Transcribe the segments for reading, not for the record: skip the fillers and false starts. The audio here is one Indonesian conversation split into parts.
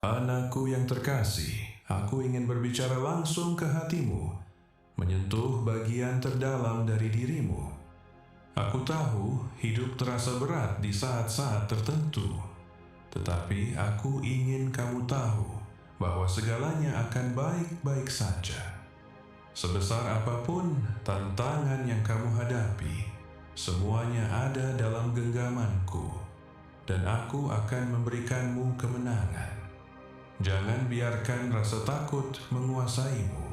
Anakku yang terkasih, aku ingin berbicara langsung ke hatimu, menyentuh bagian terdalam dari dirimu. Aku tahu hidup terasa berat di saat-saat tertentu, tetapi aku ingin kamu tahu bahwa segalanya akan baik-baik saja. Sebesar apapun tantangan yang kamu hadapi, semuanya ada dalam genggamanku, dan aku akan memberikanmu kemenangan. Jangan biarkan rasa takut menguasaimu.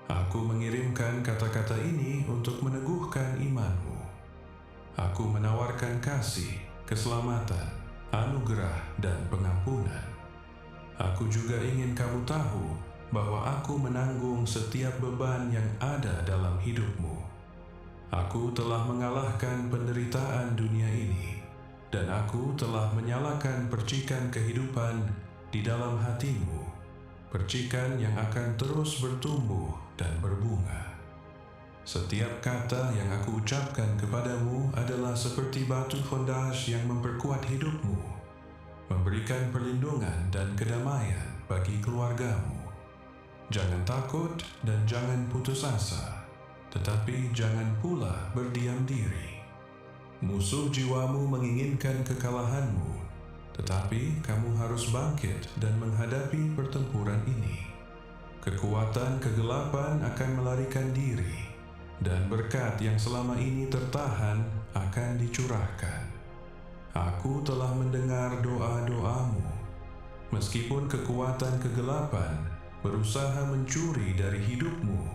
Aku mengirimkan kata-kata ini untuk meneguhkan imanmu. Aku menawarkan kasih, keselamatan, anugerah, dan pengampunan. Aku juga ingin kamu tahu bahwa aku menanggung setiap beban yang ada dalam hidupmu. Aku telah mengalahkan penderitaan dunia ini, dan aku telah menyalakan percikan kehidupan di dalam hatimu, percikan yang akan terus bertumbuh dan berbunga. Setiap kata yang aku ucapkan kepadamu adalah seperti batu fondasi yang memperkuat hidupmu, memberikan perlindungan dan kedamaian bagi keluargamu. Jangan takut dan jangan putus asa, tetapi jangan pula berdiam diri. Musuh jiwamu menginginkan kekalahanmu, tetapi kamu harus bangkit dan menghadapi pertempuran ini. Kekuatan kegelapan akan melarikan diri, dan berkat yang selama ini tertahan akan dicurahkan. Aku telah mendengar doa-doamu. Meskipun kekuatan kegelapan berusaha mencuri dari hidupmu,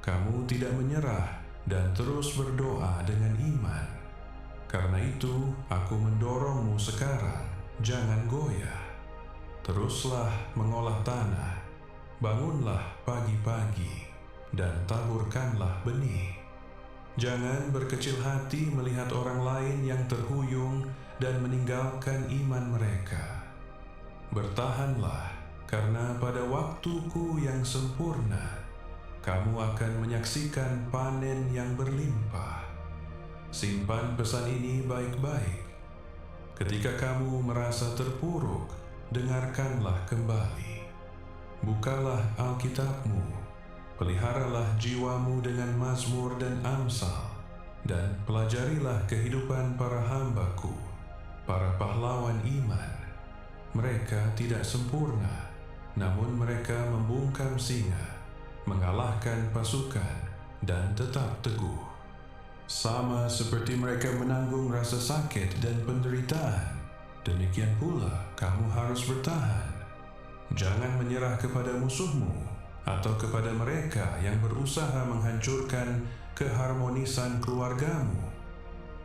kamu tidak menyerah dan terus berdoa dengan iman. Karena itu, aku mendorongmu sekarang. Jangan goyah. Teruslah mengolah tanah. Bangunlah pagi-pagi dan taburkanlah benih. Jangan berkecil hati melihat orang lain yang terhuyung dan meninggalkan iman mereka. Bertahanlah, karena pada waktuku yang sempurna, kamu akan menyaksikan panen yang berlimpah. Simpan pesan ini baik-baik. Ketika kamu merasa terpuruk, dengarkanlah kembali. Bukalah Alkitabmu, peliharalah jiwamu dengan Mazmur dan Amsal, dan pelajarilah kehidupan para hambaku, para pahlawan iman. Mereka tidak sempurna, namun mereka membungkam singa, mengalahkan pasukan, dan tetap teguh. Sama seperti mereka menanggung rasa sakit dan penderitaan, demikian pula kamu harus bertahan. Jangan menyerah kepada musuhmu atau kepada mereka yang berusaha menghancurkan keharmonisan keluargamu.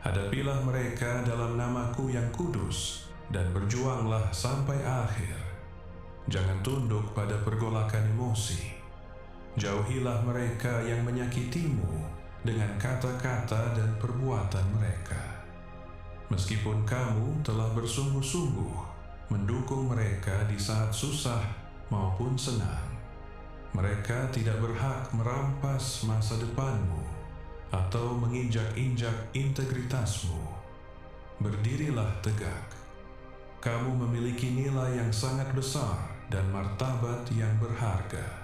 Hadapilah mereka dalam namaku yang kudus dan berjuanglah sampai akhir. Jangan tunduk pada pergolakan emosi. Jauhilah mereka yang menyakitimu dengan kata-kata dan perbuatan mereka. Meskipun kamu telah bersungguh-sungguh mendukung mereka di saat susah maupun senang, mereka tidak berhak merampas masa depanmu atau menginjak-injak integritasmu. Berdirilah tegak. Kamu memiliki nilai yang sangat besar dan martabat yang berharga.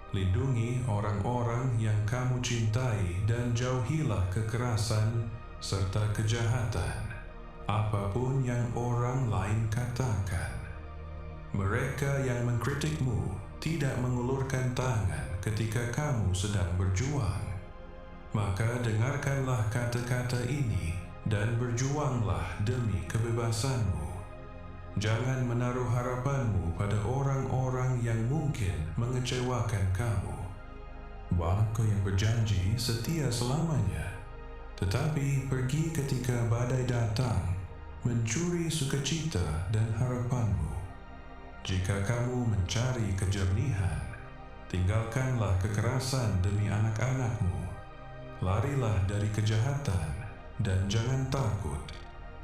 Lindungi orang-orang yang kamu cintai dan jauhilah kekerasan serta kejahatan, apapun yang orang lain katakan. Mereka yang mengkritikmu tidak mengulurkan tangan ketika kamu sedang berjuang. Maka dengarkanlah kata-kata ini dan berjuanglah demi kebebasanmu. Jangan menaruh harapanmu pada orang-orang yang mungkin mengecewakan kamu. Bangku yang berjanji setia selamanya, tetapi pergi ketika badai datang, mencuri sukacita dan harapanmu. Jika kamu mencari kejernihan, tinggalkanlah kekerasan demi anak-anakmu. Larilah dari kejahatan dan jangan takut,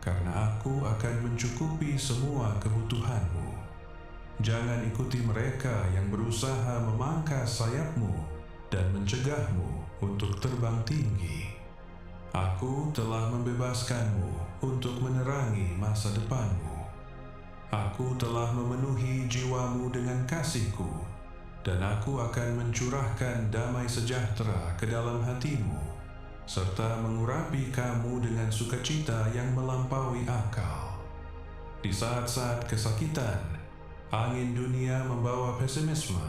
karena aku akan mencukupi semua kebutuhanmu. Jangan ikuti mereka yang berusaha memangkas sayapmu dan mencegahmu untuk terbang tinggi. Aku telah membebaskanmu untuk menerangi masa depanmu. Aku telah memenuhi jiwamu dengan kasih-Ku, dan Aku akan mencurahkan damai sejahtera ke dalam hatimu, serta mengurapi kamu dengan sukacita yang melampaui akal. Di saat-saat kesakitan, angin dunia membawa pesimisme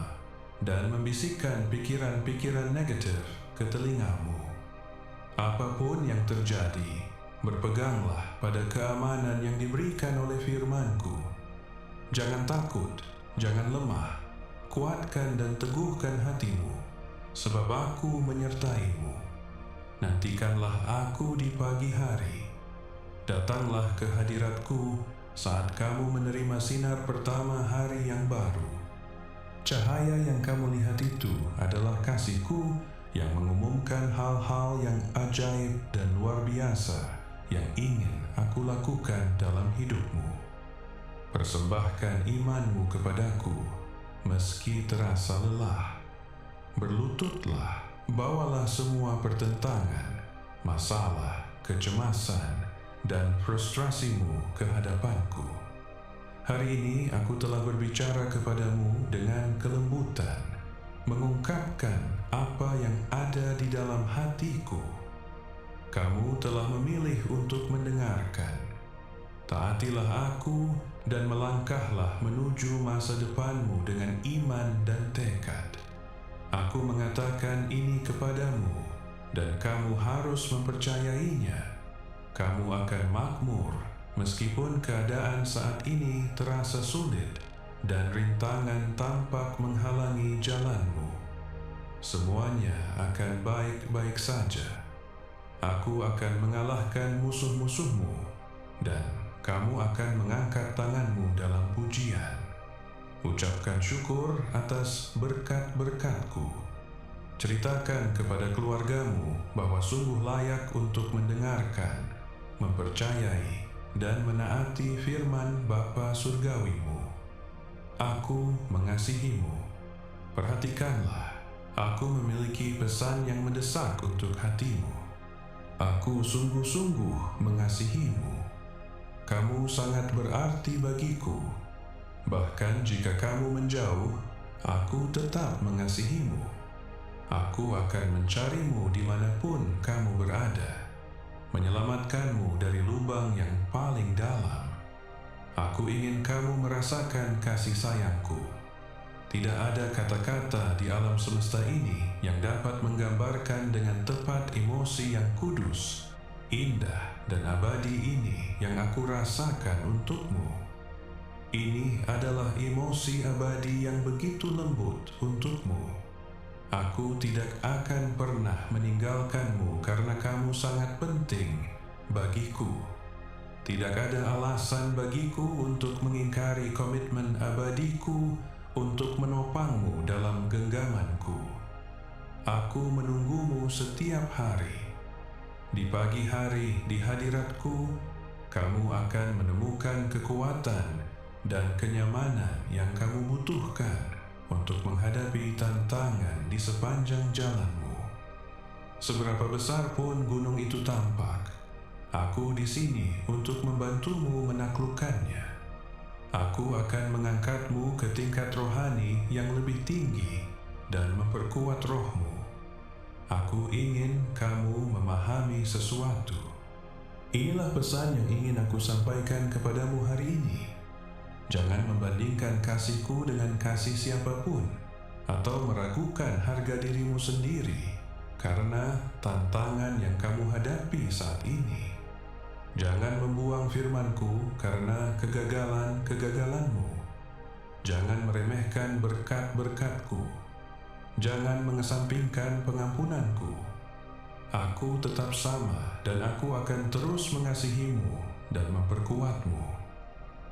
dan membisikkan pikiran-pikiran negatif ke telingamu. Apapun yang terjadi, berpeganglah pada keamanan yang diberikan oleh firman-Ku. Jangan takut, jangan lemah, kuatkan dan teguhkan hatimu, sebab Aku menyertaimu. Nantikanlah Aku di pagi hari. Datanglah ke hadirat-Ku saat kamu menerima sinar pertama hari yang baru. Cahaya yang kamu lihat itu adalah kasih-Ku yang mengumumkan hal-hal yang ajaib dan luar biasa yang ingin Aku lakukan dalam hidupmu. Persembahkan imanmu kepadaku, meski terasa lelah. Berlututlah, bawalah semua pertentangan, masalah, kecemasan, dan frustrasimu ke hadapanku. Hari ini Aku telah berbicara kepadamu dengan kelembutan, mengungkapkan apa yang ada di dalam hatiku. Kamu telah memilih untuk mendengarkan. Taatilah Aku dan melangkahlah menuju masa depanmu dengan iman dan tekad. Aku mengatakan ini kepadamu, dan kamu harus mempercayainya. Kamu akan makmur, meskipun keadaan saat ini terasa sulit dan rintangan tampak menghalangi jalanmu. Semuanya akan baik-baik saja. Aku akan mengalahkan musuh-musuhmu, dan kamu akan mengangkat tanganmu dalam pujian. Ucapkan syukur atas berkat-berkat-Ku. Ceritakan kepada keluargamu bahwa sungguh layak untuk mendengarkan, mempercayai, dan menaati firman Bapa Surgawimu. Aku mengasihimu. Perhatikanlah, Aku memiliki pesan yang mendesak untuk hatimu. Aku sungguh-sungguh mengasihimu. Kamu sangat berarti bagiku. Bahkan jika kamu menjauh, Aku tetap mengasihimu. Aku akan mencarimu dimanapun kamu berada, menyelamatkanmu dari lubang yang paling dalam. Aku ingin kamu merasakan kasih sayangku. Tidak ada kata-kata di alam semesta ini yang dapat menggambarkan dengan tepat emosi yang kudus, indah, dan abadi ini yang Aku rasakan untukmu. Ini adalah emosi abadi yang begitu lembut untukmu. Aku tidak akan pernah meninggalkanmu karena kamu sangat penting bagiku. Tidak ada alasan bagiku untuk mengingkari komitmen abadiku untuk menopangmu dalam genggamanku. Aku menunggumu setiap hari. Di pagi hari di hadirat-Ku, kamu akan menemukan kekuatan dan kenyamanan yang kamu butuhkan untuk menghadapi tantangan di sepanjang jalanmu. Seberapa besar pun gunung itu tampak, Aku di sini untuk membantumu menaklukkannya. Aku akan mengangkatmu ke tingkat rohani yang lebih tinggi dan memperkuat rohmu. Aku ingin kamu memahami sesuatu. Inilah pesan yang ingin Aku sampaikan kepadamu hari ini. Jangan membandingkan kasih-Ku dengan kasih siapapun, atau meragukan harga dirimu sendiri karena tantangan yang kamu hadapi saat ini. Jangan membuang firman-Ku karena kegagalan-kegagalanmu. Jangan meremehkan berkat-berkat-Ku. Jangan mengesampingkan pengampunan-Ku. Aku tetap sama dan Aku akan terus mengasihimu dan memperkuatmu.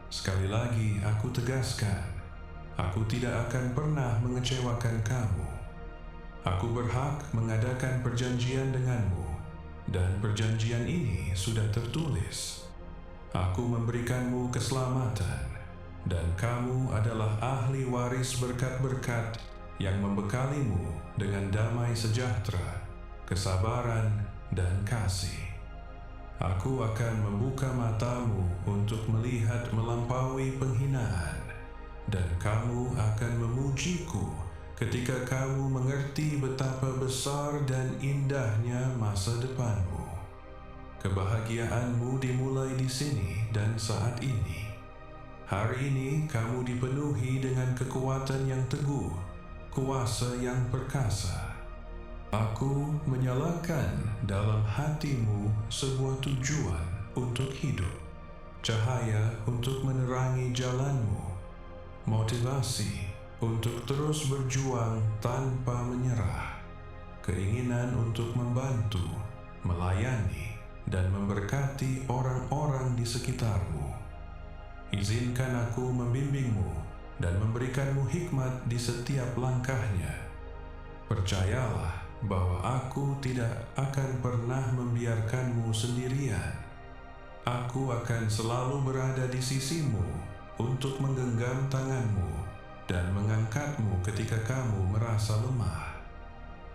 Sekali lagi Aku tegaskan, Aku tidak akan pernah mengecewakan kamu. Aku berhak mengadakan perjanjian denganmu, dan perjanjian ini sudah tertulis. Aku memberikanmu keselamatan, dan kamu adalah ahli waris berkat-berkat yang membekalimu dengan damai sejahtera, kesabaran, dan kasih. Aku akan membuka matamu untuk melihat melampaui penghinaan, dan kamu akan memujiku ketika kamu mengerti betapa besar dan indahnya masa depanmu. Kebahagiaanmu dimulai di sini dan saat ini. Hari ini kamu dipenuhi dengan kekuatan yang teguh, kuasa yang perkasa. Aku menyalakan dalam hatimu sebuah tujuan untuk hidup, cahaya untuk menerangi jalanmu, motivasi untuk terus berjuang tanpa menyerah, keinginan untuk membantu, melayani, dan memberkati orang-orang di sekitarmu. Izinkan aku membimbingmu dan memberikanmu hikmat di setiap langkahnya. Percayalah bahwa aku tidak akan pernah membiarkanmu sendirian. Aku akan selalu berada di sisimu untuk menggenggam tanganmu dan mengangkatmu ketika kamu merasa lemah.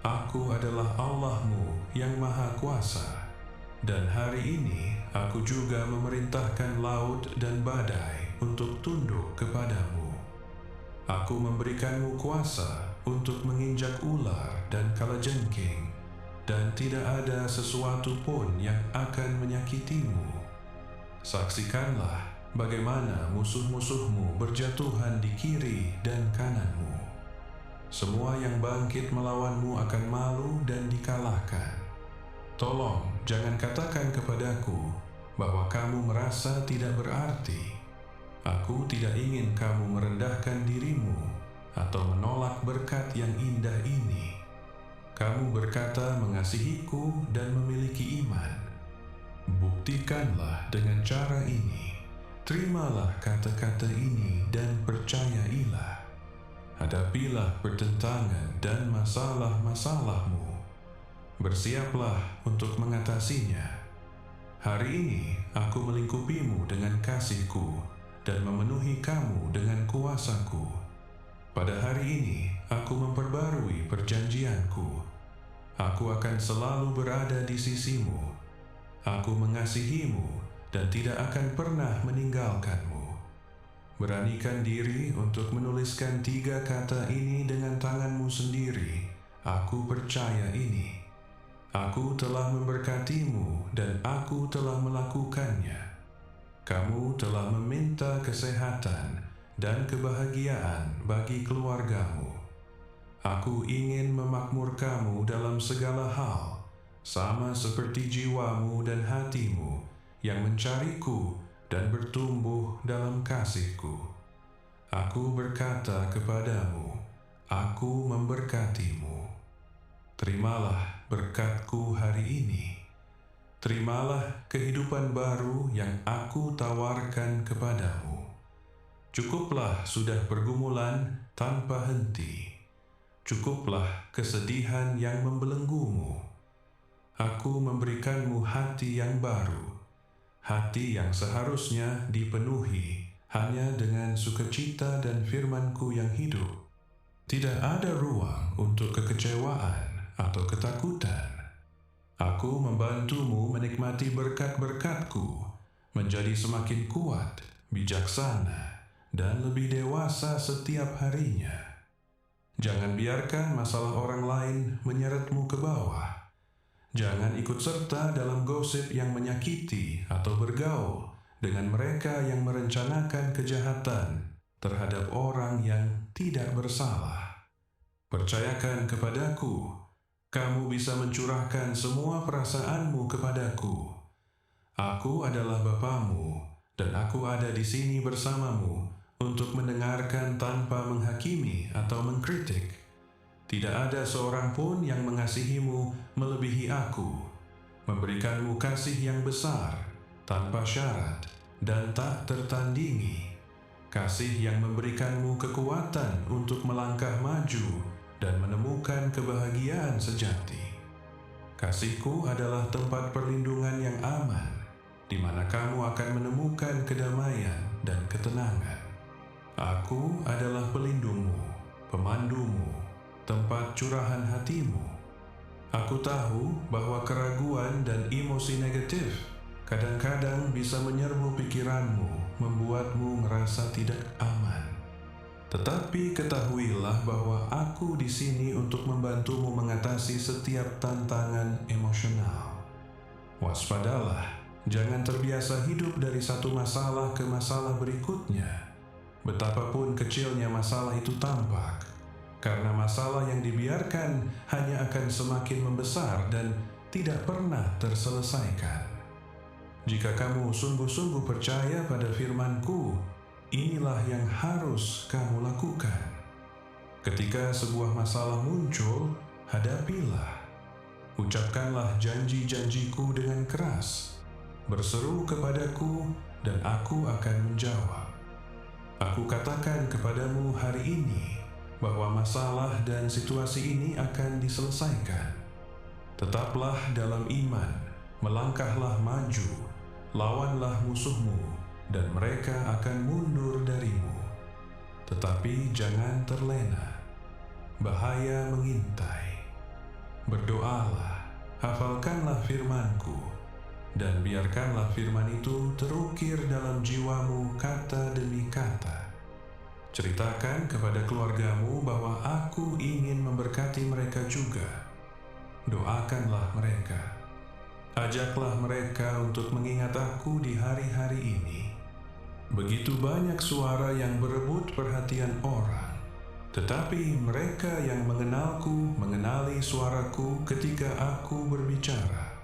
Aku adalah Allahmu yang Maha Kuasa. Dan hari ini aku juga memerintahkan laut dan badai untuk tunduk kepadamu. Aku memberikanmu kuasa untuk menginjak ular dan kalajengking, dan tidak ada sesuatu pun yang akan menyakitimu. Saksikanlah bagaimana musuh-musuhmu berjatuhan di kiri dan kananmu. Semua yang bangkit melawanmu akan malu dan dikalahkan. Tolong jangan katakan kepadaku bahwa kamu merasa tidak berarti. Aku tidak ingin kamu merendahkan dirimu atau menolak berkat yang indah ini. Kamu berkata mengasihiku dan memiliki iman. Buktikanlah dengan cara ini. Terimalah kata-kata ini dan percayailah. Hadapilah pertentangan dan masalah-masalahmu. Bersiaplah untuk mengatasinya. Hari ini aku melingkupimu dengan kasih-Ku dan memenuhi kamu dengan kuasa-Ku. Pada hari ini aku memperbarui perjanjian-Ku. Aku akan selalu berada di sisimu. Aku mengasihimu dan tidak akan pernah meninggalkanmu. Beranikan diri untuk menuliskan 3 kata ini dengan tanganmu sendiri. Aku percaya ini. Aku telah memberkatimu dan aku telah melakukannya. Kamu telah meminta kesehatan dan kebahagiaan bagi keluargamu. Aku ingin memakmurkanmu dalam segala hal, sama seperti jiwamu dan hatimu yang mencariku dan bertumbuh dalam kasih-Ku. Aku berkata kepadamu, aku memberkatimu. Terimalah berkat-Ku hari ini. Terimalah kehidupan baru yang aku tawarkan kepadamu. Cukuplah sudah pergumulan tanpa henti. Cukuplah kesedihan yang membelenggumu. Aku memberikanmu hati yang baru, hati yang seharusnya dipenuhi hanya dengan sukacita dan firman-Ku yang hidup. Tidak ada ruang untuk kekecewaan atau ketakutan. Aku membantumu menikmati berkat-berkat-Ku, menjadi semakin kuat, bijaksana, dan lebih dewasa setiap harinya. Jangan biarkan masalah orang lain menyeretmu ke bawah. Jangan ikut serta dalam gosip yang menyakiti atau bergaul dengan mereka yang merencanakan kejahatan terhadap orang yang tidak bersalah. Percayakan kepadaku, kamu bisa mencurahkan semua perasaanmu kepadaku. Aku adalah Bapamu, dan aku ada di sini bersamamu untuk mendengarkan tanpa menghakimi atau mengkritik. Tidak ada seorang pun yang mengasihimu melebihi aku, memberikanmu kasih yang besar, tanpa syarat, dan tak tertandingi. Kasih yang memberikanmu kekuatan untuk melangkah maju dan menemukan kebahagiaan sejati. Kasih-Ku adalah tempat perlindungan yang aman, di mana kamu akan menemukan kedamaian dan ketenangan. Aku adalah pelindungmu, pemandumu, tempat curahan hatimu. Aku tahu bahwa keraguan dan emosi negatif kadang-kadang bisa menyerbu pikiranmu, membuatmu merasa tidak aman. Tetapi ketahuilah bahwa aku di sini untuk membantumu mengatasi setiap tantangan emosional. Waspadalah, jangan terbiasa hidup dari satu masalah ke masalah berikutnya. Betapapun kecilnya masalah itu tampak, karena masalah yang dibiarkan hanya akan semakin membesar dan tidak pernah terselesaikan. Jika kamu sungguh-sungguh percaya pada firman-Ku, inilah yang harus kamu lakukan. Ketika sebuah masalah muncul, hadapilah. Ucapkanlah janji-janji-Ku dengan keras. Berseru kepadaku dan aku akan menjawab. Aku katakan kepadamu hari ini bahwa masalah dan situasi ini akan diselesaikan. Tetaplah dalam iman, melangkahlah maju, lawanlah musuhmu, dan mereka akan mundur darimu. Tetapi jangan terlena, bahaya mengintai. Berdoalah, hafalkanlah firman-Ku, dan biarkanlah firman itu terukir dalam jiwamu kata demi kata. Ceritakan kepada keluargamu bahwa aku ingin memberkati mereka juga. Doakanlah mereka. Ajaklah mereka untuk mengingat aku di hari-hari ini. Begitu banyak suara yang berebut perhatian orang, tetapi mereka yang mengenalku mengenali suaraku ketika aku berbicara.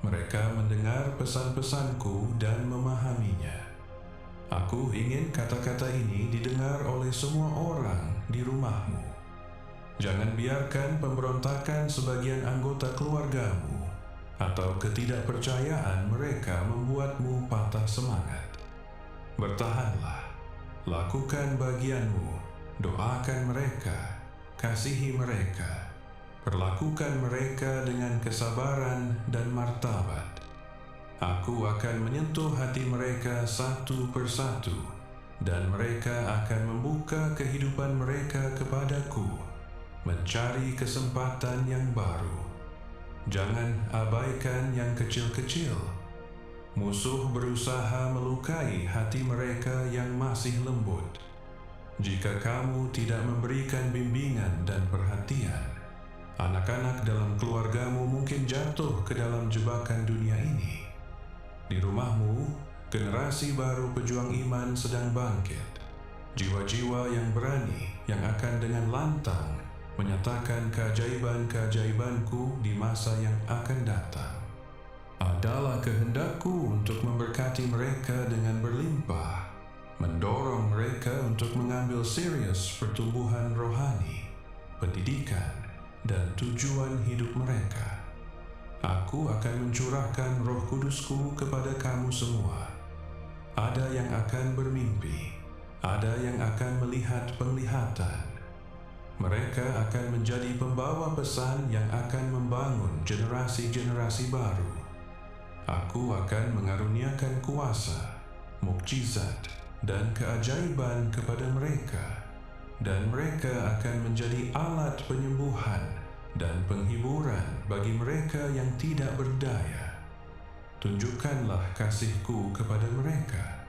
Mereka mendengar pesan-pesanku dan memahaminya. Aku ingin kata-kata ini didengar oleh semua orang di rumahmu. Jangan biarkan pemberontakan sebagian anggota keluargamu atau ketidakpercayaan mereka membuatmu patah semangat. Bertahanlah, lakukan bagianmu, doakan mereka, kasihi mereka, perlakukan mereka dengan kesabaran dan martabat. Aku akan menyentuh hati mereka satu persatu, dan mereka akan membuka kehidupan mereka kepadaku, mencari kesempatan yang baru. Jangan abaikan yang kecil-kecil. Musuh berusaha melukai hati mereka yang masih lembut. Jika kamu tidak memberikan bimbingan dan perhatian, anak-anak dalam keluargamu mungkin jatuh ke dalam jebakan dunia ini. Di rumahmu, generasi baru pejuang iman sedang bangkit. Jiwa-jiwa yang berani yang akan dengan lantang menyatakan keajaiban-keajaibanku di masa yang akan datang. Adalah kehendakku untuk memberkati mereka dengan berlimpah, mendorong mereka untuk mengambil serius pertumbuhan rohani, pendidikan, dan tujuan hidup mereka. Aku akan mencurahkan Roh Kudusku kepada kamu semua. Ada yang akan bermimpi, ada yang akan melihat penglihatan. Mereka akan menjadi pembawa pesan yang akan membangun generasi-generasi baru. Aku akan mengaruniakan kuasa, mukjizat, dan keajaiban kepada mereka, dan mereka akan menjadi alat penyembuhan dan penghiburan bagi mereka yang tidak berdaya. Tunjukkanlah kasih-Ku kepada mereka.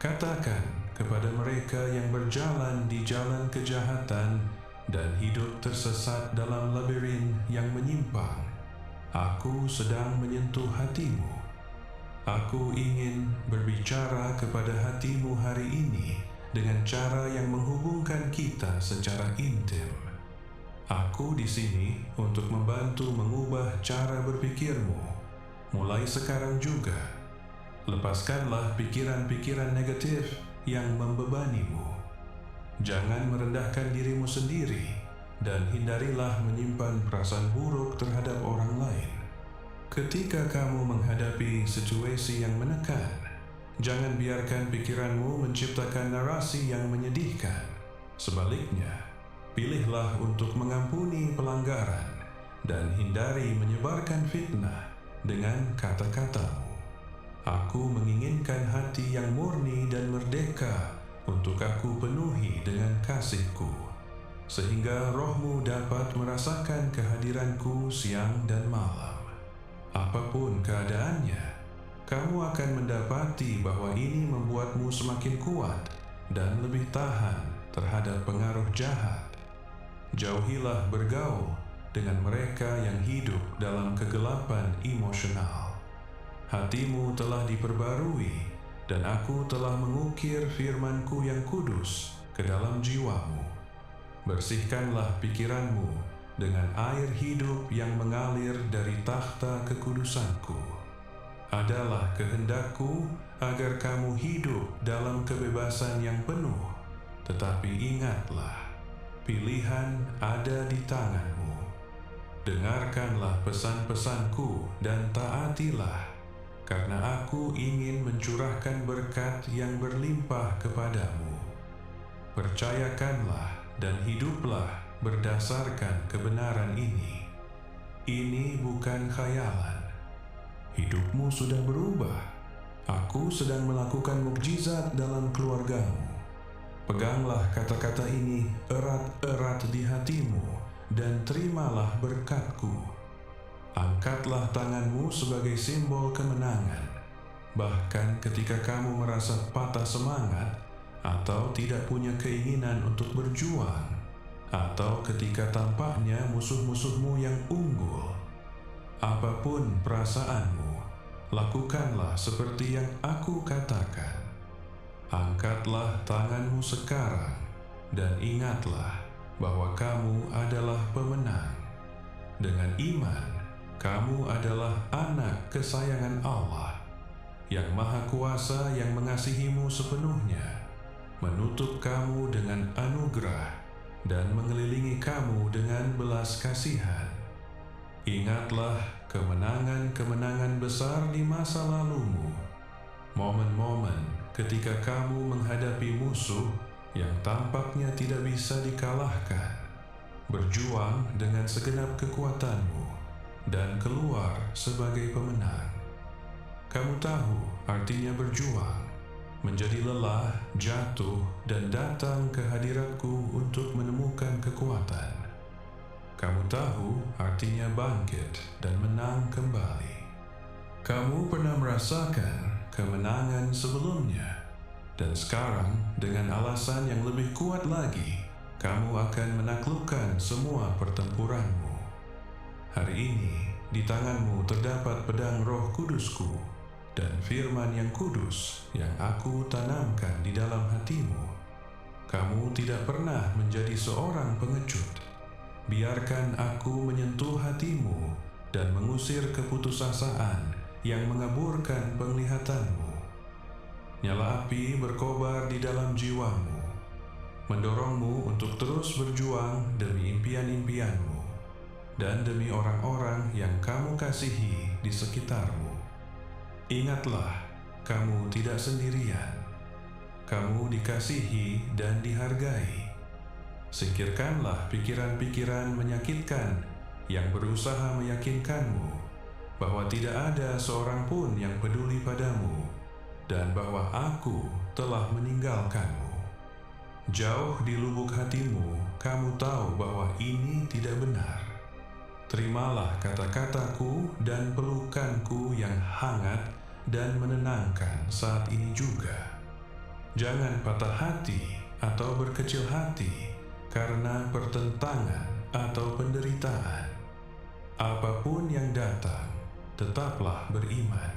Katakan kepada mereka yang berjalan di jalan kejahatan dan hidup tersesat dalam labirin yang menyimpang, aku sedang menyentuh hatimu. Aku ingin berbicara kepada hatimu hari ini dengan cara yang menghubungkan kita secara intim. Aku di sini untuk membantu mengubah cara berpikirmu. Mulai sekarang juga, lepaskanlah pikiran-pikiran negatif yang membebanimu. Jangan merendahkan dirimu sendiri dan hindarilah menyimpan perasaan buruk terhadap orang lain. Ketika kamu menghadapi situasi yang menekan, jangan biarkan pikiranmu menciptakan narasi yang menyedihkan. Sebaliknya, pilihlah untuk mengampuni pelanggaran dan hindari menyebarkan fitnah dengan kata-katamu. Aku menginginkan hati yang murni dan merdeka untuk aku penuhi dengan kasih-Ku, sehingga rohmu dapat merasakan kehadiran-Ku siang dan malam. Apapun keadaannya, kamu akan mendapati bahwa ini membuatmu semakin kuat dan lebih tahan terhadap pengaruh jahat. Jauhilah bergaul dengan mereka yang hidup dalam kegelapan emosional. Hatimu telah diperbarui, dan aku telah mengukir firman-Ku yang kudus ke dalam jiwamu. Bersihkanlah pikiranmu dengan air hidup yang mengalir dari takhta kekudusan-Ku. Adalah kehendak-Ku agar kamu hidup dalam kebebasan yang penuh, tetapi ingatlah, pilihan ada di tanganmu. Dengarkanlah pesan-pesan-Ku dan taatilah, karena aku ingin mencurahkan berkat yang berlimpah kepadamu. Percayakanlah dan hiduplah berdasarkan kebenaran ini. Ini bukan khayalan. Hidupmu sudah berubah. Aku sedang melakukan mukjizat dalam keluargamu. Peganglah kata-kata ini erat-erat di hatimu dan terimalah berkat-Ku. Angkatlah tanganmu sebagai simbol kemenangan. Bahkan ketika kamu merasa patah semangat atau tidak punya keinginan untuk berjuang, atau ketika tampaknya musuh-musuhmu yang unggul. Apapun perasaanmu, lakukanlah seperti yang aku katakan. Angkatlah tanganmu sekarang dan ingatlah bahwa kamu adalah pemenang. Dengan iman, kamu adalah anak kesayangan Allah, yang Maha Kuasa yang mengasihimu sepenuhnya, menutup kamu dengan anugerah dan mengelilingi kamu dengan belas kasihan. Ingatlah kemenangan-kemenangan besar di masa lalumu, momen-momen ketika kamu menghadapi musuh yang tampaknya tidak bisa dikalahkan, berjuang dengan segenap kekuatanmu, dan keluar sebagai pemenang. Kamu tahu artinya berjuang, menjadi lelah, jatuh, dan datang ke hadirat-Ku untuk menemukan kekuatan. Kamu tahu artinya bangkit dan menang kembali. Kamu pernah merasakan kemenangan sebelumnya, dan sekarang dengan alasan yang lebih kuat lagi, kamu akan menaklukkan semua pertempuranmu. Hari ini, di tanganmu terdapat pedang Roh Kudus-Ku dan firman yang kudus yang aku tanamkan di dalam hatimu. Kamu tidak pernah menjadi seorang pengecut. Biarkan aku menyentuh hatimu dan mengusir keputusasaan yang mengaburkan penglihatanmu. Nyala api berkobar di dalam jiwamu, mendorongmu untuk terus berjuang demi impian-impianmu dan demi orang-orang yang kamu kasihi di sekitarmu. Ingatlah, kamu tidak sendirian. Kamu dikasihi dan dihargai. Singkirkanlah pikiran-pikiran menyakitkan yang berusaha meyakinkanmu bahwa tidak ada seorang pun yang peduli padamu dan bahwa aku telah meninggalkanmu. Jauh di lubuk hatimu, kamu tahu bahwa ini tidak benar. Terimalah kata-kataku dan pelukanku yang hangat dan menenangkan saat ini juga. Jangan patah hati atau berkecil hati karena pertentangan atau penderitaan. Apapun yang datang, tetaplah beriman.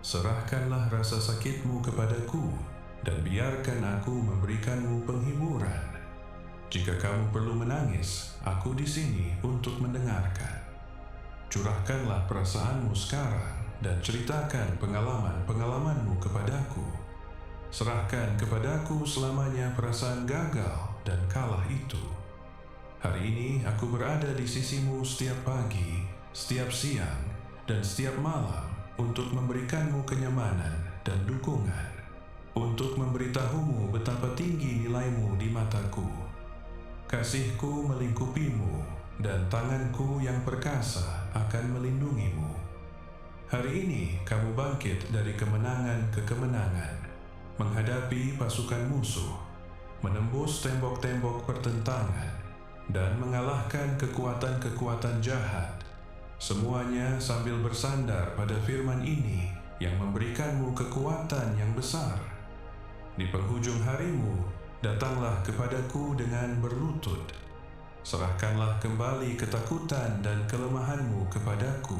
Serahkanlah rasa sakitmu kepadaku dan biarkan aku memberikanmu penghiburan. Jika kamu perlu menangis, aku di sini untuk mendengarkan. Curahkanlah perasaanmu sekarang dan ceritakan pengalaman-pengalamanmu kepadaku. Serahkan kepadaku selamanya perasaan gagal dan kalah itu. Hari ini aku berada di sisimu setiap pagi, setiap siang, dan setiap malam untuk memberikanmu kenyamanan dan dukungan, untuk memberitahumu betapa tinggi nilaimu di mataku. Kasih-Ku melingkupimu dan tangan-Ku yang perkasa akan melindungimu. Hari ini kamu bangkit dari kemenangan ke kemenangan, menghadapi pasukan musuh, menembus tembok-tembok pertentangan, dan mengalahkan kekuatan-kekuatan jahat. Semuanya sambil bersandar pada firman ini yang memberikanmu kekuatan yang besar. Di penghujung harimu, datanglah kepadaku dengan berlutut. Serahkanlah kembali ketakutan dan kelemahanmu kepadaku.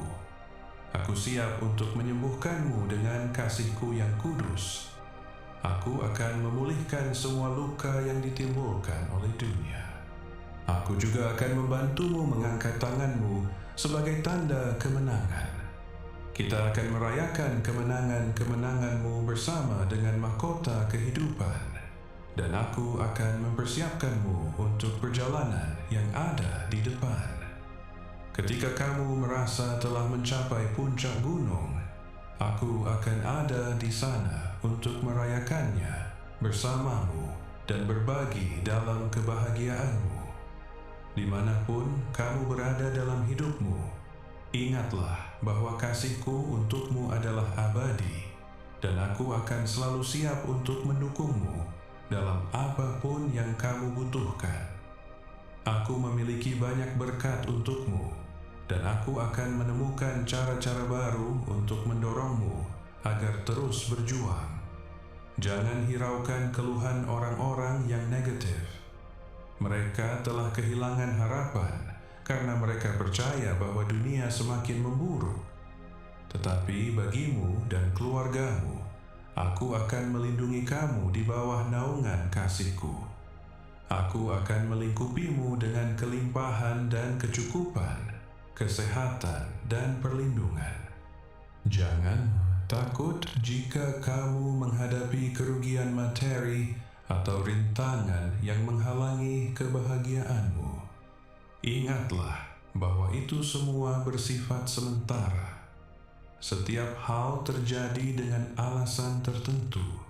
Aku siap untuk menyembuhkanmu dengan kasih-Ku yang kudus. Aku akan memulihkan semua luka yang ditimbulkan oleh dunia. Aku juga akan membantumu mengangkat tanganmu sebagai tanda kemenangan. Kita akan merayakan kemenangan-kemenanganmu bersama dengan mahkota kehidupan. Dan aku akan mempersiapkanmu untuk perjalanan yang ada di depan. Ketika kamu merasa telah mencapai puncak gunung, aku akan ada di sana untuk merayakannya bersamamu dan berbagi dalam kebahagiaanmu. Dimanapun kamu berada dalam hidupmu, ingatlah bahwa kasih-Ku untukmu adalah abadi, dan aku akan selalu siap untuk mendukungmu dalam apapun yang kamu butuhkan. Aku memiliki banyak berkat untukmu, dan aku akan menemukan cara-cara baru untuk mendorongmu agar terus berjuang. Jangan hiraukan keluhan orang-orang yang negatif. Mereka telah kehilangan harapan karena mereka percaya bahwa dunia semakin memburuk. Tetapi bagimu dan keluargamu, aku akan melindungi kamu di bawah naungan kasih-Ku. Aku akan melingkupimu dengan kelimpahan dan kecukupan, kesehatan dan perlindungan. Jangan takut jika kamu menghadapi kerugian materi atau rintangan yang menghalangi kebahagiaanmu. Ingatlah bahwa itu semua bersifat sementara. Setiap hal terjadi dengan alasan tertentu.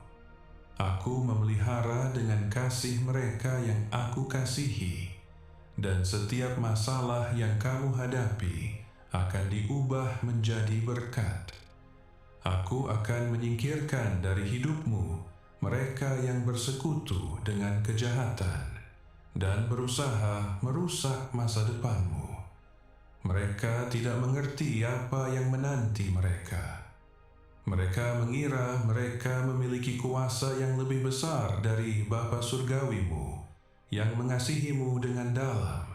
Aku memelihara dengan kasih mereka yang aku kasihi, dan setiap masalah yang kamu hadapi akan diubah menjadi berkat. Aku akan menyingkirkan dari hidupmu mereka yang bersekutu dengan kejahatan dan berusaha merusak masa depanmu. Mereka tidak mengerti apa yang menanti mereka. Mereka mengira mereka memiliki kuasa yang lebih besar dari Bapa Surgawimu yang mengasihimu dengan dalam.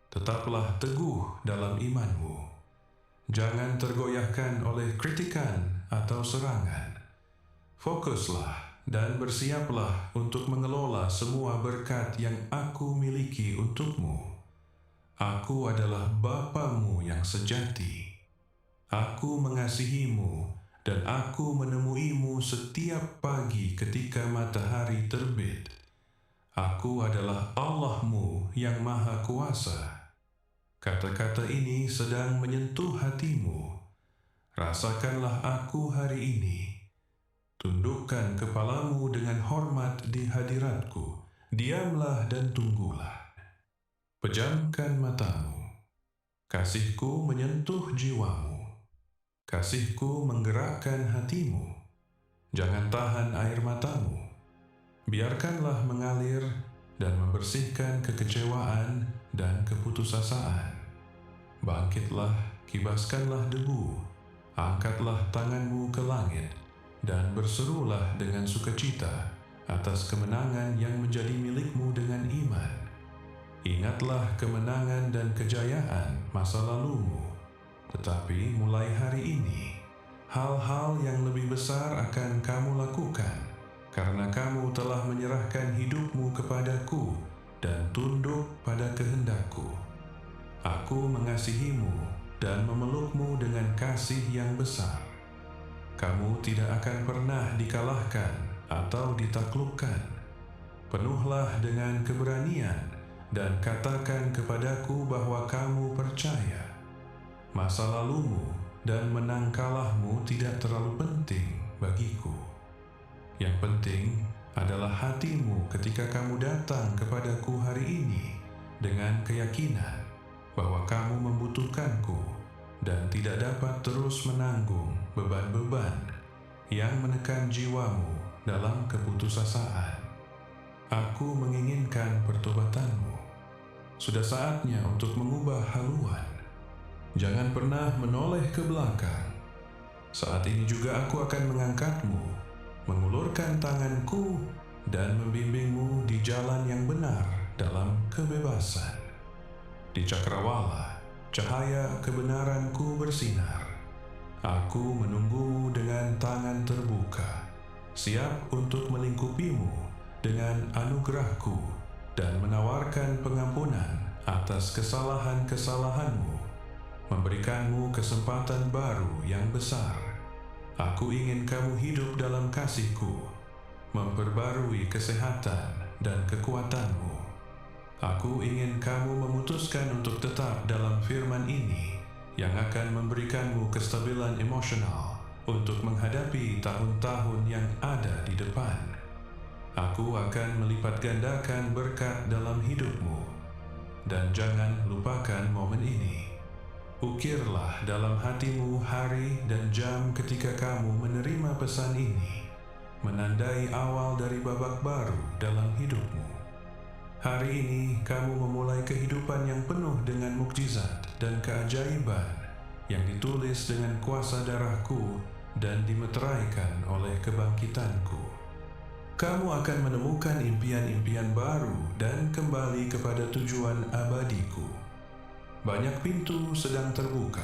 Tetaplah teguh dalam imanmu. Jangan tergoyahkan oleh kritikan atau serangan. Fokuslah dan bersiaplah untuk mengelola semua berkat yang aku miliki untukmu. Aku adalah Bapamu yang sejati. Aku mengasihimu dan aku menemuimu setiap pagi ketika matahari terbit. Aku adalah Allahmu yang Maha Kuasa. Kata-kata ini sedang menyentuh hatimu. Rasakanlah aku hari ini. Tundukkan kepalamu dengan hormat di hadiratku. Diamlah dan tunggulah. Pejamkan matamu. Kasih-Ku menyentuh jiwamu. Kasih-Ku menggerakkan hatimu. Jangan tahan air matamu. Biarkanlah mengalir dan membersihkan kekecewaan dan keputusasaan. Bangkitlah, kibaskanlah debu. Angkatlah tanganmu ke langit dan berserulah dengan sukacita atas kemenangan yang menjadi milikmu dengan iman. Ingatlah kemenangan dan kejayaan masa lalumu, tetapi mulai hari ini, hal-hal yang lebih besar akan kamu lakukan, karena kamu telah menyerahkan hidupmu kepadaku dan tunduk pada kehendakku. Aku mengasihimu dan memelukmu dengan kasih yang besar. Kamu tidak akan pernah dikalahkan atau ditaklukkan. Penuhlah dengan keberanian dan katakan kepadaku bahwa kamu percaya. Masa lalumu dan menang kalahmu tidak terlalu penting bagiku. Yang penting adalah hatimu ketika kamu datang kepadaku hari ini dengan keyakinan bahwa kamu membutuhkanku dan tidak dapat terus menanggung beban-beban yang menekan jiwamu dalam keputusasaan. Aku menginginkan pertobatanmu. Sudah saatnya untuk mengubah haluan. Jangan pernah menoleh ke belakang. Saat ini juga aku akan mengangkatmu, mengulurkan tanganku, dan membimbingmu di jalan yang benar dalam kebebasan. Di cakrawala, cahaya kebenaranku bersinar. Aku menunggumu dengan tangan terbuka, siap untuk melingkupimu dengan anugerahku dan menawarkan pengampunan atas kesalahan-kesalahanmu, memberikanmu kesempatan baru yang besar. Aku ingin kamu hidup dalam kasih-Ku, memperbarui kesehatan dan kekuatanmu. Aku ingin kamu memutuskan untuk tetap dalam firman ini yang akan memberikanmu kestabilan emosional untuk menghadapi tahun-tahun yang ada di depan. Aku akan melipat gandakan berkat dalam hidupmu. Dan jangan lupakan momen ini. Ukirlah dalam hatimu hari dan jam ketika kamu menerima pesan ini, menandai awal dari babak baru dalam hidupmu. Hari ini kamu memulai kehidupan yang penuh dengan mukjizat dan keajaiban yang ditulis dengan kuasa darahku dan dimeteraikan oleh kebangkitanku. Kamu akan menemukan impian-impian baru dan kembali kepada tujuan abadiku. Banyak pintu sedang terbuka.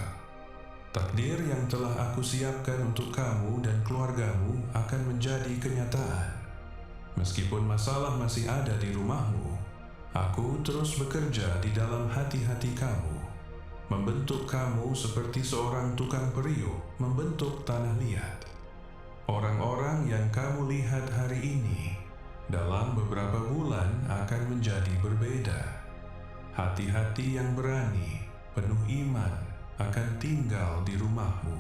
Takdir yang telah aku siapkan untuk kamu dan keluargamu akan menjadi kenyataan. Meskipun masalah masih ada di rumahmu, aku terus bekerja di dalam hati-hati kamu, membentuk kamu seperti seorang tukang periuk membentuk tanah liat. Orang-orang yang kamu lihat hari ini, dalam beberapa bulan akan menjadi berbeda. Hati-hati yang berani, penuh iman, akan tinggal di rumahmu.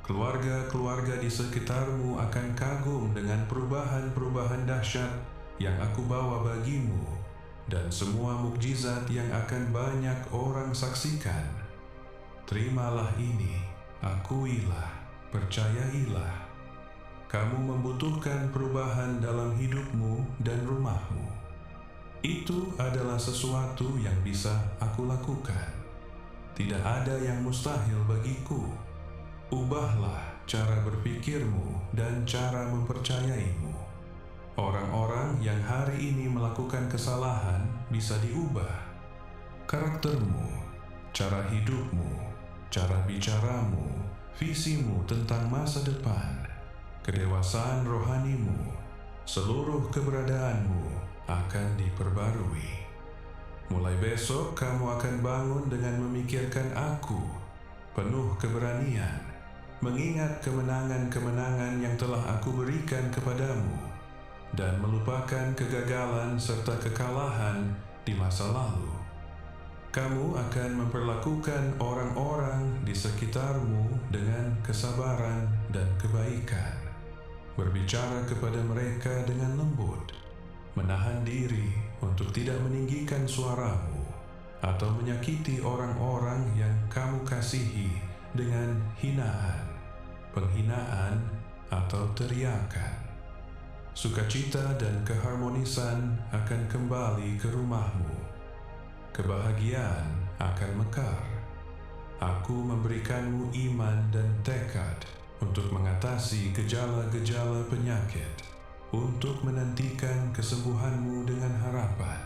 Keluarga-keluarga di sekitarmu akan kagum dengan perubahan-perubahan dahsyat yang aku bawa bagimu, dan semua mukjizat yang akan banyak orang saksikan. Terimalah ini, akuilah, percayailah. Kamu membutuhkan perubahan dalam hidupmu dan rumahmu. Itu adalah sesuatu yang bisa aku lakukan. Tidak ada yang mustahil bagiku. Ubahlah cara berpikirmu dan cara mempercayaimu. Orang-orang yang hari ini melakukan kesalahan bisa diubah. Karaktermu, cara hidupmu, cara bicaramu, visimu tentang masa depan, kedewasaan rohanimu, seluruh keberadaanmu akan diperbarui. Mulai besok kamu akan bangun dengan memikirkan aku, penuh keberanian, mengingat kemenangan-kemenangan yang telah aku berikan kepadamu, dan melupakan kegagalan serta kekalahan di masa lalu. Kamu akan memperlakukan orang-orang di sekitarmu dengan kesabaran dan kebaikan, berbicara kepada mereka dengan lembut, menahan diri untuk tidak meninggikan suaramu atau menyakiti orang-orang yang kamu kasihi dengan hinaan, penghinaan, atau teriakan. Sukacita dan keharmonisan akan kembali ke rumahmu. Kebahagiaan akan mekar. Aku memberikanmu iman dan tekad untuk mengatasi gejala-gejala penyakit, untuk menantikan kesembuhanmu dengan harapan.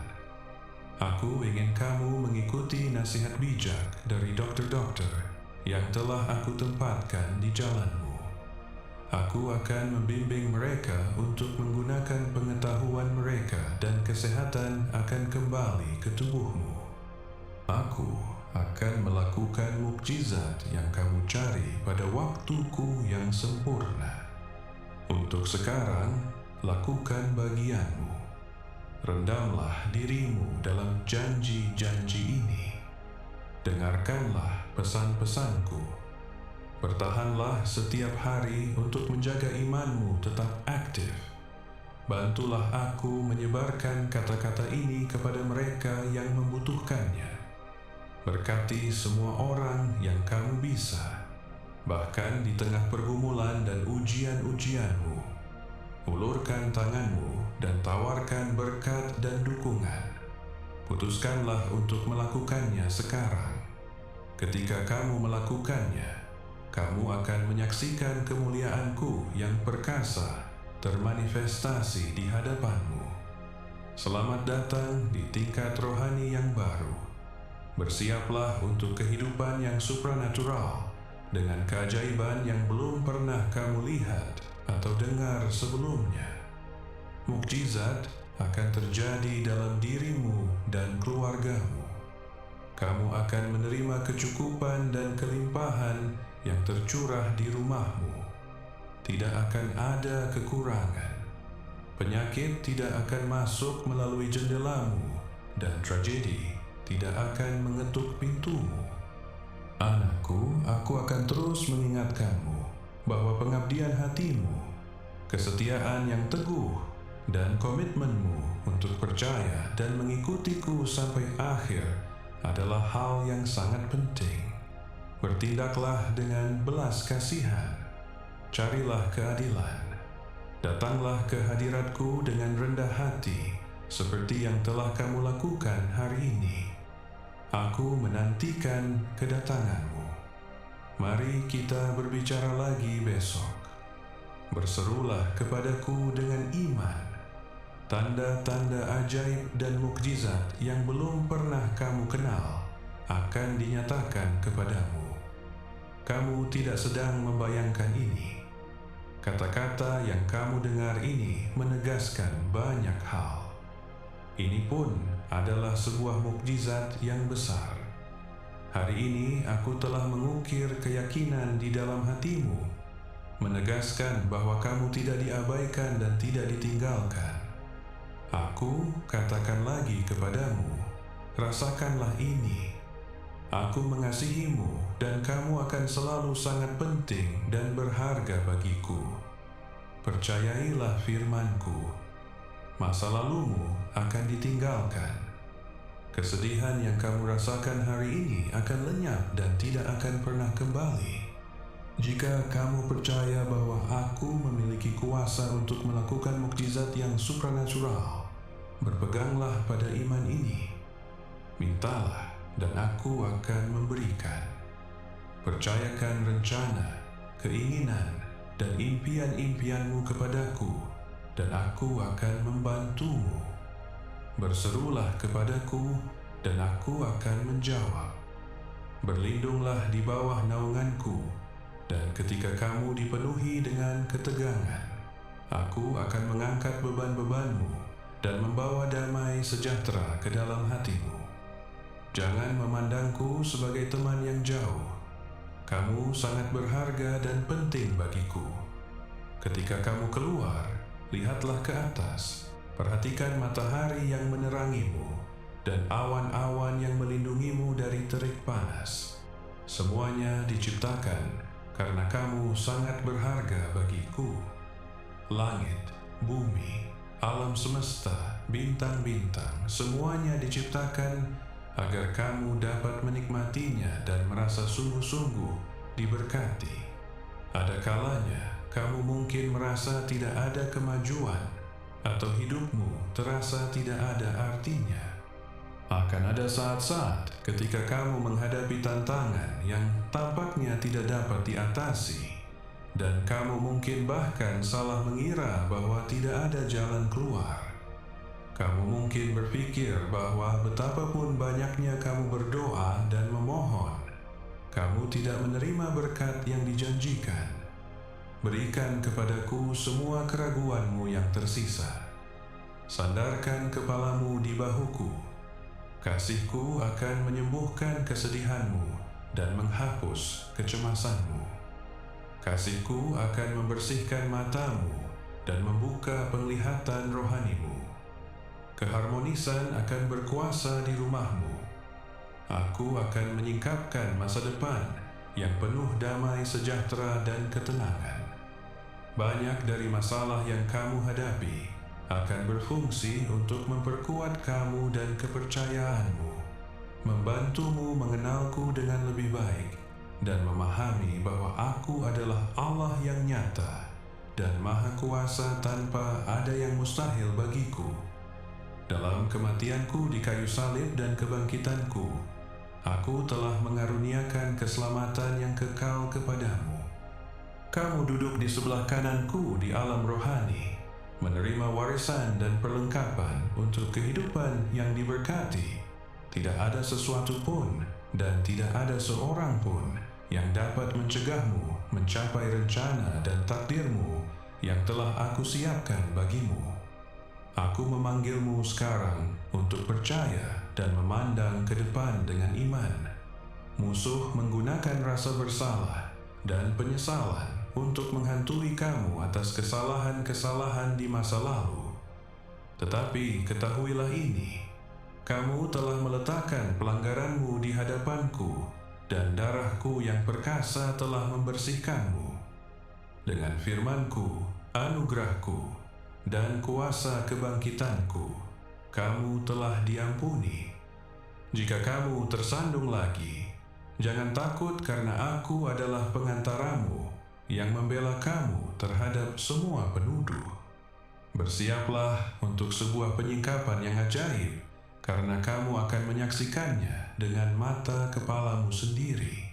Aku ingin kamu mengikuti nasihat bijak dari dokter-dokter yang telah aku tempatkan di jalanmu. Aku akan membimbing mereka untuk menggunakan pengetahuan mereka dan kesehatan akan kembali ke tubuhmu. Aku akan melakukan mukjizat yang kamu cari pada waktuku yang sempurna. Untuk sekarang, lakukan bagianmu. Rendamlah dirimu dalam janji-janji ini. Dengarkanlah pesan-pesanku. Bertahanlah setiap hari untuk menjaga imanmu tetap aktif. Bantulah aku menyebarkan kata-kata ini kepada mereka yang membutuhkannya. Berkati semua orang yang kamu bisa, bahkan di tengah pergumulan dan ujian-ujianmu. Ulurkan tanganmu dan tawarkan berkat dan dukungan. Putuskanlah untuk melakukannya sekarang. Ketika kamu melakukannya, kamu akan menyaksikan kemuliaanku yang perkasa termanifestasi di hadapanmu. Selamat datang di tingkat rohani yang baru. Bersiaplah untuk kehidupan yang supranatural dengan keajaiban yang belum pernah kamu lihat atau dengar sebelumnya. Mukjizat akan terjadi dalam dirimu dan keluargamu. Kamu akan menerima kecukupan dan kelimpahan yang tercurah di rumahmu. Tidak akan ada kekurangan. Penyakit tidak akan masuk melalui jendelamu, dan tragedi tidak akan mengetuk pintumu. Anakku, aku akan terus mengingatkanmu bahwa pengabdian hatimu, kesetiaan yang teguh, dan komitmenmu untuk percaya dan mengikutiku sampai akhir adalah hal yang sangat penting. Bertindaklah dengan belas kasihan. Carilah keadilan. Datanglah ke hadiratku dengan rendah hati, seperti yang telah kamu lakukan hari ini. Aku menantikan kedatanganmu. Mari kita berbicara lagi besok. Berserulah kepadaku dengan iman. Tanda-tanda ajaib dan mukjizat yang belum pernah kamu kenal akan dinyatakan kepadamu. Kamu tidak sedang membayangkan ini. Kata-kata yang kamu dengar ini menegaskan banyak hal. Ini pun adalah sebuah mukjizat yang besar. Hari ini aku telah mengukir keyakinan di dalam hatimu, menegaskan bahwa kamu tidak diabaikan dan tidak ditinggalkan. Aku katakan lagi kepadamu, rasakanlah ini. Aku mengasihimu dan kamu akan selalu sangat penting dan berharga bagiku. Percayailah firman-Ku. Masa lalumu akan ditinggalkan. Kesedihan yang kamu rasakan hari ini akan lenyap dan tidak akan pernah kembali. Jika kamu percaya bahwa aku memiliki kuasa untuk melakukan mukjizat yang supranatural, berpeganglah pada iman ini. Mintalah dan aku akan memberikan. Percayakan rencana, keinginan, dan impian-impianmu kepadaku, dan aku akan membantumu. Berserulah kepadaku, dan aku akan menjawab. Berlindunglah di bawah naunganku, dan ketika kamu dipenuhi dengan ketegangan, aku akan mengangkat beban-bebanmu dan membawa damai sejahtera ke dalam hatimu. Jangan memandangku sebagai teman yang jauh. Kamu sangat berharga dan penting bagiku. Ketika kamu keluar, lihatlah ke atas. Perhatikan matahari yang menerangimu dan awan-awan yang melindungimu dari terik panas. Semuanya diciptakan karena kamu sangat berharga bagiku. Langit, bumi, alam semesta, bintang-bintang, semuanya diciptakan agar kamu dapat menikmatinya dan merasa sungguh-sungguh diberkati. Ada kalanya kamu mungkin merasa tidak ada kemajuan atau hidupmu terasa tidak ada artinya. Akan ada saat-saat ketika kamu menghadapi tantangan yang tampaknya tidak dapat diatasi, dan kamu mungkin bahkan salah mengira bahwa tidak ada jalan keluar. Kamu mungkin berpikir bahwa betapapun banyaknya kamu berdoa dan memohon, kamu tidak menerima berkat yang dijanjikan. Berikan kepadaku semua keraguanmu yang tersisa. Sandarkan kepalamu di bahuku. Kasihku akan menyembuhkan kesedihanmu dan menghapus kecemasanmu. Kasihku akan membersihkan matamu dan membuka penglihatan rohanimu. Keharmonisan akan berkuasa di rumahmu. Aku akan menyingkapkan masa depan yang penuh damai sejahtera dan ketenangan. Banyak dari masalah yang kamu hadapi akan berfungsi untuk memperkuat kamu dan kepercayaanmu, membantumu mengenalku dengan lebih baik, dan memahami bahwa aku adalah Allah yang nyata dan Maha Kuasa tanpa ada yang mustahil bagiku. Dalam kematianku di kayu salib dan kebangkitanku, Aku telah mengaruniakan keselamatan yang kekal kepadamu. Kamu duduk di sebelah kananku di alam rohani, menerima warisan dan perlengkapan untuk kehidupan yang diberkati. Tidak ada sesuatu pun dan tidak ada seorang pun yang dapat mencegahmu mencapai rencana dan takdirmu yang telah aku siapkan bagimu. Aku memanggilmu sekarang untuk percaya dan memandang ke depan dengan iman. Musuh menggunakan rasa bersalah dan penyesalan untuk menghantui kamu atas kesalahan-kesalahan di masa lalu. Tetapi ketahuilah ini, kamu telah meletakkan pelanggaranmu di hadapanku, dan darahku yang perkasa telah membersihkanmu. Dengan firmanku, anugerahku, dan kuasa kebangkitanku, kamu telah diampuni. Jika kamu tersandung lagi, jangan takut karena aku adalah pengantaramu yang membela kamu terhadap semua penuduh. Bersiaplah untuk sebuah penyingkapan yang ajaib, karena kamu akan menyaksikannya dengan mata kepalamu sendiri.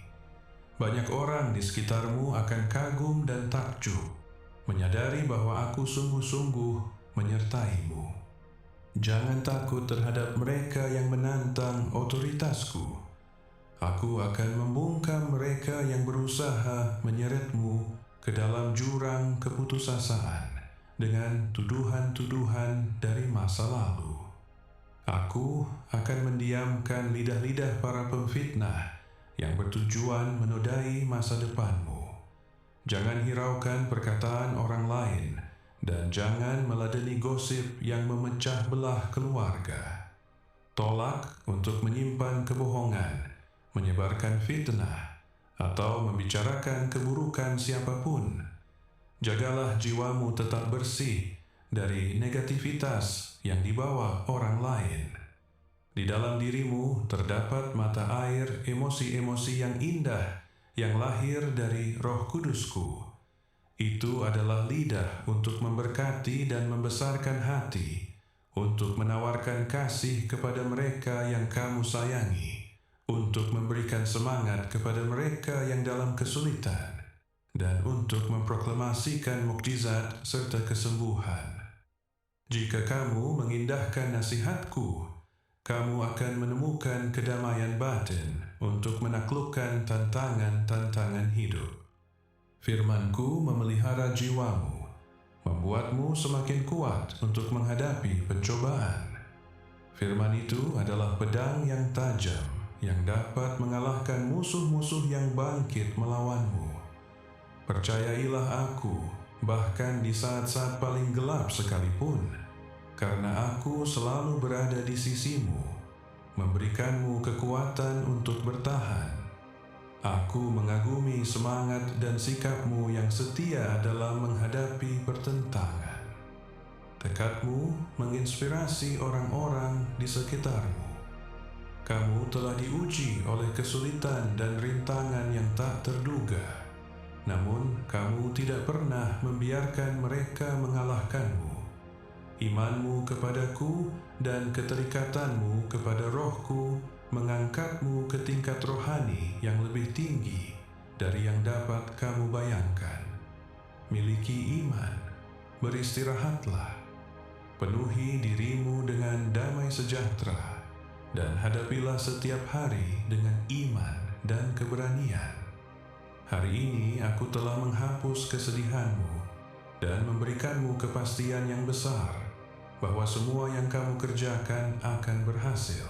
Banyak orang di sekitarmu akan kagum dan takjub, menyadari bahwa aku sungguh-sungguh menyertaimu. Jangan takut terhadap mereka yang menantang otoritasku. Aku akan membungkam mereka yang berusaha menyeretmu ke dalam jurang keputusasaan dengan tuduhan-tuduhan dari masa lalu. Aku akan mendiamkan lidah-lidah para pemfitnah yang bertujuan menodai masa depanmu. Jangan hiraukan perkataan orang lain dan jangan meladeni gosip yang memecah belah keluarga. Tolak untuk menyimpan kebohongan, menyebarkan fitnah, atau membicarakan keburukan siapapun. Jagalah jiwamu tetap bersih dari negativitas yang dibawa orang lain. Di dalam dirimu terdapat mata air emosi-emosi yang indah yang lahir dari Roh Kudusku. Itu adalah lidah untuk memberkati dan membesarkan hati, untuk menawarkan kasih kepada mereka yang kamu sayangi, untuk memberikan semangat kepada mereka yang dalam kesulitan, dan untuk memproklamasikan mukjizat serta kesembuhan. Jika kamu mengindahkan nasihatku, kamu akan menemukan kedamaian batin untuk menaklukkan tantangan-tantangan hidup. Firmanku memelihara jiwamu, membuatmu semakin kuat untuk menghadapi pencobaan. Firman itu adalah pedang yang tajam yang dapat mengalahkan musuh-musuh yang bangkit melawanmu. Percayailah aku, bahkan di saat-saat paling gelap sekalipun, karena aku selalu berada di sisimu, memberikanmu kekuatan untuk bertahan. Aku mengagumi semangat dan sikapmu yang setia dalam menghadapi pertentangan. Tekadmu menginspirasi orang-orang di sekitarmu. Kamu telah diuji oleh kesulitan dan rintangan yang tak terduga. Namun, kamu tidak pernah membiarkan mereka mengalahkanmu. Imanmu kepadaku dan keterikatanmu kepada Rohku mengangkatmu ke tingkat rohani yang lebih tinggi dari yang dapat kamu bayangkan. Miliki iman, beristirahatlah, penuhi dirimu dengan damai sejahtera, dan hadapilah setiap hari dengan iman dan keberanian. Hari ini aku telah menghapus kesedihanmu dan memberikanmu kepastian yang besar bahwa semua yang kamu kerjakan akan berhasil.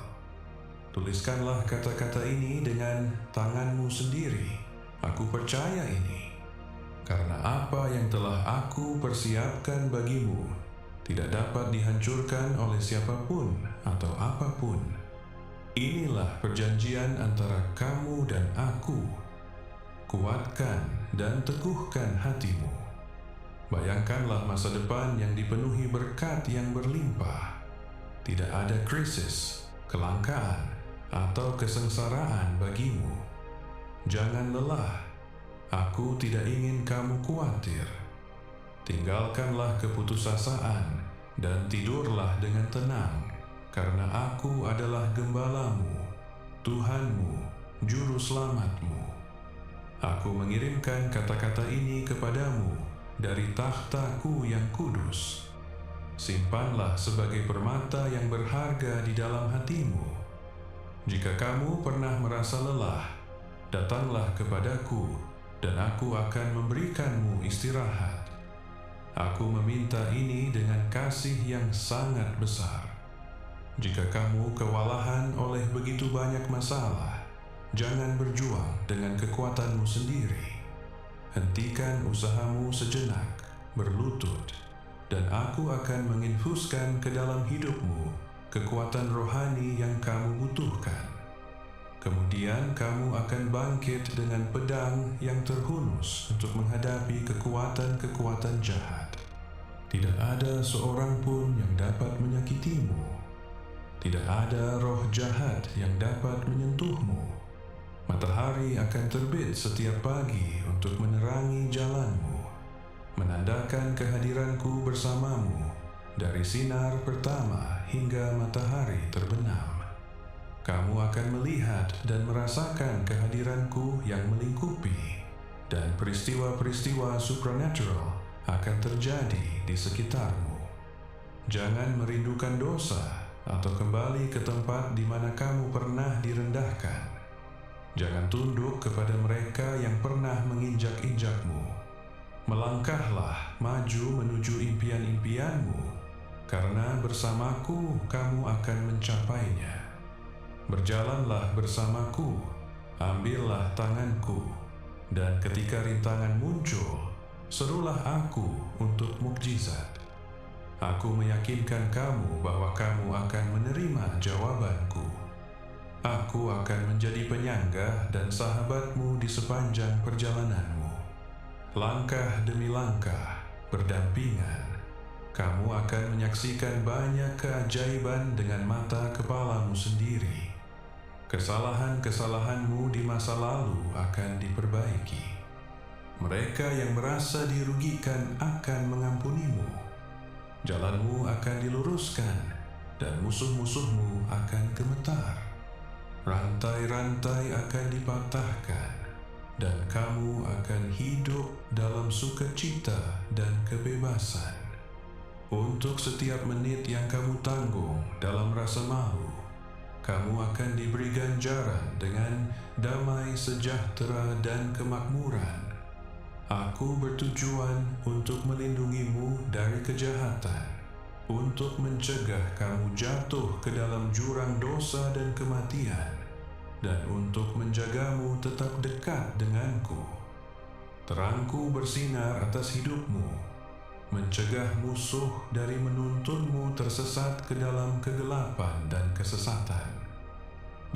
Tuliskanlah kata-kata ini dengan tanganmu sendiri. Aku percaya ini, karena apa yang telah aku persiapkan bagimu tidak dapat dihancurkan oleh siapapun atau apapun. Inilah perjanjian antara kamu dan aku. Kuatkan dan teguhkan hatimu. Bayangkanlah masa depan yang dipenuhi berkat yang berlimpah. Tidak ada krisis, kelangkaan, atau kesengsaraan bagimu. Jangan lelah. Aku tidak ingin kamu khawatir. Tinggalkanlah keputusasaan dan tidurlah dengan tenang, karena aku adalah gembalamu. Tuhanmu, Juru Selamatmu. Aku mengirimkan kata-kata ini kepadamu dari takhtaku yang kudus. Simpanlah sebagai permata yang berharga di dalam hatimu. Jika kamu pernah merasa lelah, datanglah kepadaku, dan aku akan memberikanmu istirahat. Aku meminta ini dengan kasih yang sangat besar. Jika kamu kewalahan oleh begitu banyak masalah, jangan berjuang dengan kekuatanmu sendiri. Hentikan usahamu sejenak, berlutut, dan aku akan menginfuskan ke dalam hidupmu kekuatan rohani yang kamu butuhkan. Kemudian kamu akan bangkit dengan pedang yang terhunus untuk menghadapi kekuatan-kekuatan jahat. Tidak ada seorang pun yang dapat menyakitimu. Tidak ada roh jahat yang dapat menyentuhmu. Matahari akan terbit setiap pagi untuk menerangi jalanmu, menandakan kehadiranku bersamamu dari sinar pertama hingga matahari terbenam. Kamu akan melihat dan merasakan kehadiranku yang melingkupi, dan peristiwa-peristiwa supernatural akan terjadi di sekitarmu. Jangan merindukan dosa atau kembali ke tempat di mana kamu pernah direndahkan. Jangan tunduk kepada mereka yang pernah menginjak-injakmu. Melangkahlah maju menuju impian-impianmu, karena bersamaku kamu akan mencapainya. Berjalanlah bersamaku, ambillah tanganku, dan ketika rintangan muncul, serulah aku untuk mukjizat. Aku meyakinkan kamu bahwa kamu akan menerima jawabanku. Aku akan menjadi penyangga dan sahabatmu di sepanjang perjalananmu. Langkah demi langkah, berdampingan. Kamu akan menyaksikan banyak keajaiban dengan mata kepalamu sendiri. Kesalahan-kesalahanmu di masa lalu akan diperbaiki. Mereka yang merasa dirugikan akan mengampunimu. Jalanmu akan diluruskan, dan musuh-musuhmu akan gemetar. Rantai-rantai akan dipatahkan, dan kamu akan hidup dalam sukacita dan kebebasan. Untuk setiap menit yang kamu tanggung dalam rasa malu, kamu akan diberi ganjaran dengan damai, sejahtera, dan kemakmuran. Aku bertujuan untuk melindungimu dari kejahatan, untuk mencegah kamu jatuh ke dalam jurang dosa dan kematian, dan untuk menjagamu tetap dekat denganku. Terangku bersinar atas hidupmu, mencegah musuh dari menuntunmu tersesat ke dalam kegelapan dan kesesatan.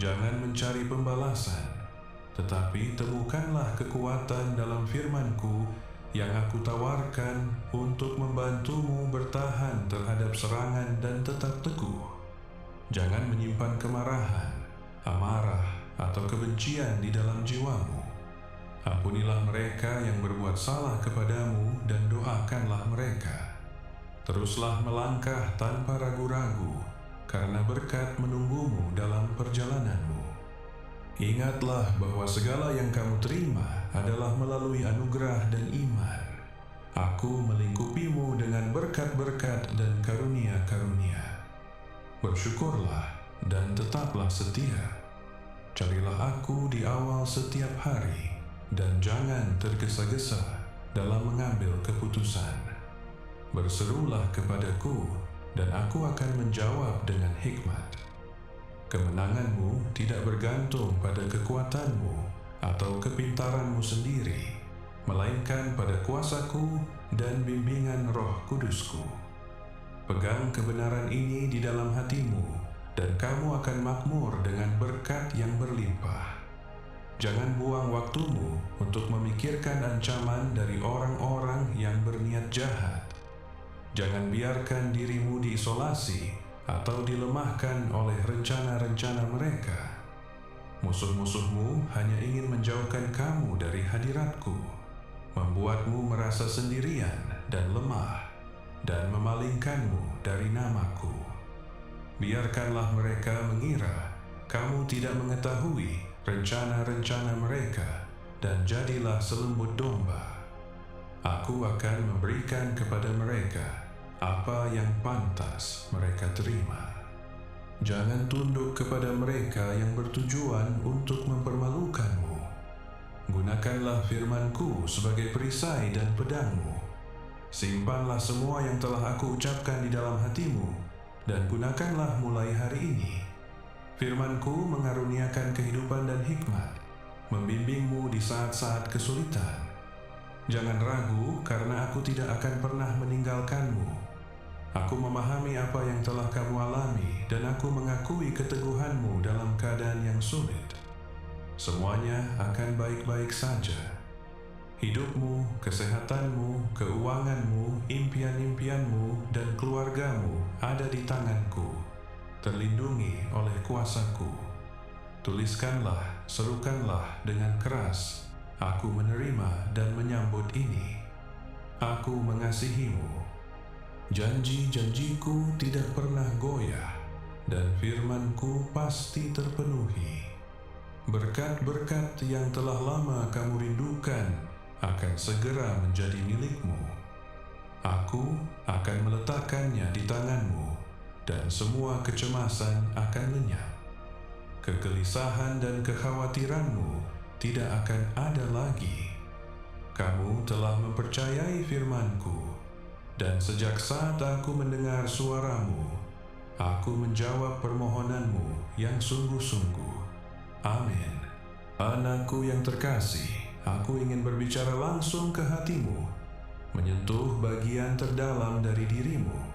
Jangan mencari pembalasan, tetapi temukanlah kekuatan dalam firman-Ku yang aku tawarkan untuk membantumu bertahan terhadap serangan dan tetap teguh. Jangan menyimpan kemarahan, amarah, atau kebencian di dalam jiwamu. Ampunilah mereka yang berbuat salah kepadamu dan doakanlah mereka. Teruslah melangkah tanpa ragu-ragu, karena berkat menunggumu dalam perjalananmu. Ingatlah bahwa segala yang kamu terima adalah melalui anugerah dan iman. Aku melingkupimu dengan berkat-berkat dan karunia-karunia. Bersyukurlah dan tetaplah setia. Carilah aku di awal setiap hari, dan jangan tergesa-gesa dalam mengambil keputusan. Berserulah kepadaku, dan aku akan menjawab dengan hikmat. Kemenanganmu tidak bergantung pada kekuatanmu atau kepintaranmu sendiri, melainkan pada kuasaku dan bimbingan Roh Kudusku. Pegang kebenaran ini di dalam hatimu, dan kamu akan makmur dengan berkat yang berlimpah. Jangan buang waktumu untuk memikirkan ancaman dari orang-orang yang berniat jahat. Jangan biarkan dirimu diisolasi atau dilemahkan oleh rencana-rencana mereka. Musuh-musuhmu hanya ingin menjauhkan kamu dari hadiratku, membuatmu merasa sendirian dan lemah, dan memalingkanmu dari namaku. Biarkanlah mereka mengira kamu tidak mengetahui rencana-rencana mereka, dan jadilah selembut domba. Aku akan memberikan kepada mereka apa yang pantas mereka terima. Jangan tunduk kepada mereka yang bertujuan untuk mempermalukanmu. Gunakanlah firman-Ku sebagai perisai dan pedangmu. Simpanlah semua yang telah aku ucapkan di dalam hatimu, dan gunakanlah mulai hari ini. Firman-Ku mengaruniakan kehidupan dan hikmat, membimbingmu di saat-saat kesulitan. Jangan ragu, karena aku tidak akan pernah meninggalkanmu. Aku memahami apa yang telah kamu alami, dan aku mengakui keteguhanmu dalam keadaan yang sulit. Semuanya akan baik-baik saja. Hidupmu, kesehatanmu, keuanganmu, impian-impianmu, dan keluargamu ada di tanganku, terlindungi oleh kuasaku. Tuliskanlah, serukanlah dengan keras, aku menerima dan menyambut ini. Aku mengasihimu. Janji-janjiku tidak pernah goyah, dan firman-Ku pasti terpenuhi. Berkat-berkat yang telah lama kamu rindukan akan segera menjadi milikmu. Aku akan meletakkannya di tanganmu, dan semua kecemasan akan lenyap. Kegelisahan dan kekhawatiranmu tidak akan ada lagi. Kamu telah mempercayai firman-Ku, dan sejak saat aku mendengar suaramu, aku menjawab permohonanmu yang sungguh-sungguh. Amin. Anakku yang terkasih, aku ingin berbicara langsung ke hatimu, menyentuh bagian terdalam dari dirimu.